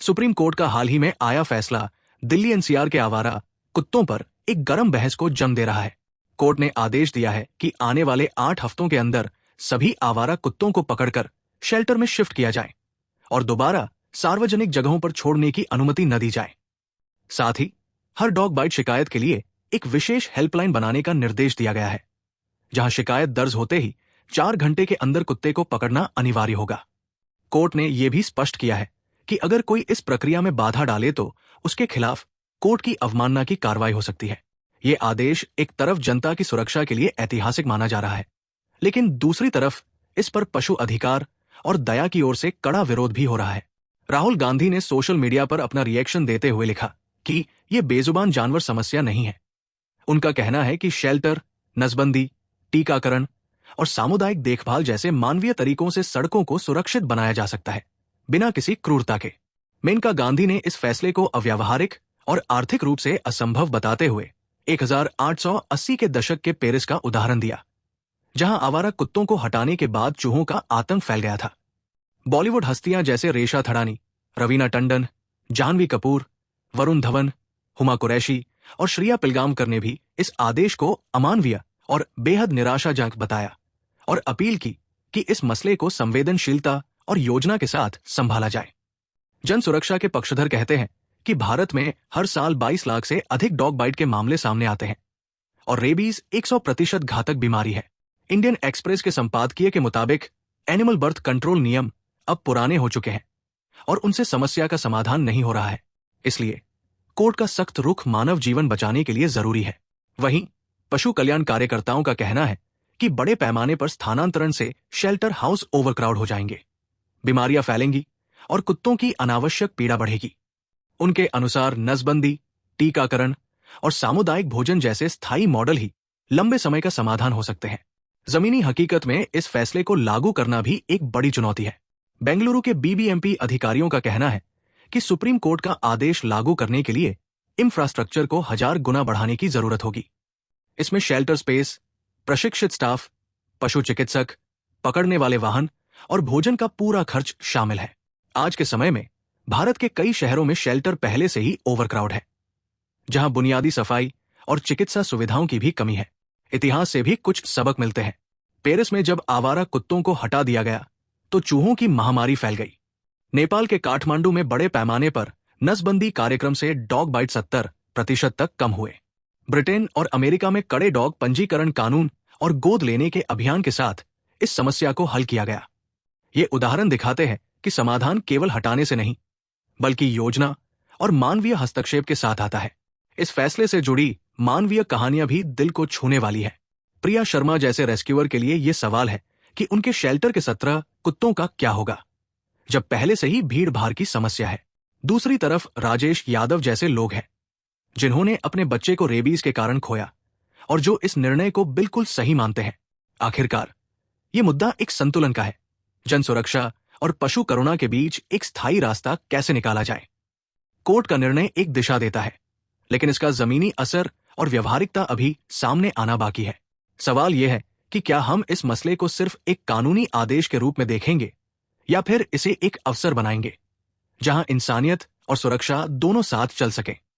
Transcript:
Supreme court का हाल ही में आया फैसला दिल्ली एनसीआर के आवारा कुत्तों पर एक गर्म बहस को जन्म दे रहा है। कोर्ट ने आदेश दिया है कि आने वाले 8 हफ्तों के अंदर सभी आवारा कुत्तों को पकड़कर शेल्टर में शिफ्ट किया जाए और दोबारा सार्वजनिक जगहों पर छोड़ने की अनुमति न दी जाए। साथ ही हर डॉग बाइट शिकायत के लिए एक विशेष हेल्पलाइन बनाने का निर्देश दिया गया है, जहां शिकायत दर्ज होते ही 4 घंटे के अंदर कुत्ते को पकड़ना अनिवार्य होगा। कोर्ट ने यह भी स्पष्ट किया है कि अगर कोई इस प्रक्रिया में बाधा डाले तो उसके खिलाफ कोर्ट की अवमानना की कार्रवाई हो सकती है। ये आदेश एक तरफ जनता की सुरक्षा के लिए ऐतिहासिक माना जा रहा है, लेकिन दूसरी तरफ इस पर पशु अधिकार और दया की ओर से कड़ा विरोध भी हो रहा है। राहुल गांधी ने सोशल मीडिया पर अपना रिएक्शन देते हुए लिखा कि यह बेजुबान जानवर समस्या नहीं है। उनका कहना है कि शेल्टर, नसबंदी, टीकाकरण और सामुदायिक देखभाल जैसे मानवीय तरीकों से सड़कों को सुरक्षित बनाया जा सकता है, बिना किसी क्रूरता के। मेनका गांधी ने इस फैसले को अव्यावहारिक और आर्थिक रूप से असंभव बताते हुए 1880 के दशक के पेरिस का उदाहरण दिया, जहां आवारा कुत्तों को हटाने के बाद चूहों का आतंक फैल गया था। बॉलीवुड हस्तियां जैसे रेशा थड़ानी, रवीना टंडन, जाह्नवी कपूर, वरुण धवन, हुमा कुरैशी और श्रिया पिलगामकर ने भी इस आदेश को अमानवीय और बेहद निराशाजनक बताया और अपील की कि इस मसले को संवेदनशीलता और योजना के साथ संभाला जाए। जन सुरक्षा के पक्षधर कहते हैं कि भारत में हर साल 22 लाख से अधिक डॉग बाइट के मामले सामने आते हैं और रेबीज 100% घातक बीमारी है। इंडियन एक्सप्रेस के संपादकीय के मुताबिक एनिमल बर्थ कंट्रोल नियम अब पुराने हो चुके हैं और उनसे समस्या का समाधान नहीं हो रहा है। इसलिए कोर्ट का सख्त रुख मानव जीवन बचाने के लिए जरूरी है। वहीं पशु कल्याण कार्यकर्ताओं का कहना है कि बड़े पैमाने पर स्थानांतरण से शेल्टर हाउस ओवरक्राउड हो जाएंगे, बीमारियां फैलेंगी और कुत्तों की अनावश्यक पीड़ा बढ़ेगी। उनके अनुसार नसबंदी, टीकाकरण और सामुदायिक भोजन जैसे स्थायी मॉडल ही लंबे समय का समाधान हो सकते हैं। जमीनी हकीकत में इस फैसले को लागू करना भी एक बड़ी चुनौती है। बेंगलुरु के बीबीएमपी अधिकारियों का कहना है कि सुप्रीम कोर्ट का आदेश लागू करने के लिए इंफ्रास्ट्रक्चर को 1000 गुना बढ़ाने की जरूरत होगी। इसमें शेल्टर स्पेस, प्रशिक्षित स्टाफ, पशु चिकित्सक, पकड़ने वाले वाहन और भोजन का पूरा खर्च शामिल है। आज के समय में भारत के कई शहरों में शेल्टर पहले से ही ओवरक्राउड है, जहां बुनियादी सफाई और चिकित्सा सुविधाओं की भी कमी है। इतिहास से भी कुछ सबक मिलते हैं। पेरिस में जब आवारा कुत्तों को हटा दिया गया तो चूहों की महामारी फैल गई। नेपाल के काठमांडू में बड़े पैमाने पर नसबंदी कार्यक्रम से डॉग बाइट 70% तक कम हुए। ब्रिटेन और अमेरिका में कड़े डॉग पंजीकरण कानून और गोद लेने के अभियान के साथ इस समस्या को हल किया गया। ये उदाहरण दिखाते हैं कि समाधान केवल हटाने से नहीं, बल्कि योजना और मानवीय हस्तक्षेप के साथ आता है। इस फैसले से जुड़ी मानवीय कहानियां भी दिल को छूने वाली है। प्रिया शर्मा जैसे रेस्क्यूअर के लिए यह सवाल है कि उनके शेल्टर के 17 कुत्तों का क्या होगा, जब पहले से ही भीड़ भाड़ की समस्या है। दूसरी तरफ राजेश यादव जैसे लोग हैं जिन्होंने अपने बच्चे को रेबीज के कारण खोया और जो इस निर्णय को बिल्कुल सही मानते हैं। आखिरकार ये मुद्दा एक संतुलन का है। जन सुरक्षा और पशु करुणा के बीच एक स्थायी रास्ता कैसे निकाला जाए। कोर्ट का निर्णय एक दिशा देता है, लेकिन इसका जमीनी असर और व्यवहारिकता अभी सामने आना बाकी है। सवाल यह है कि क्या हम इस मसले को सिर्फ एक कानूनी आदेश के रूप में देखेंगे या फिर इसे एक अवसर बनाएंगे जहां इंसानियत और सुरक्षा दोनों साथ चल सकें।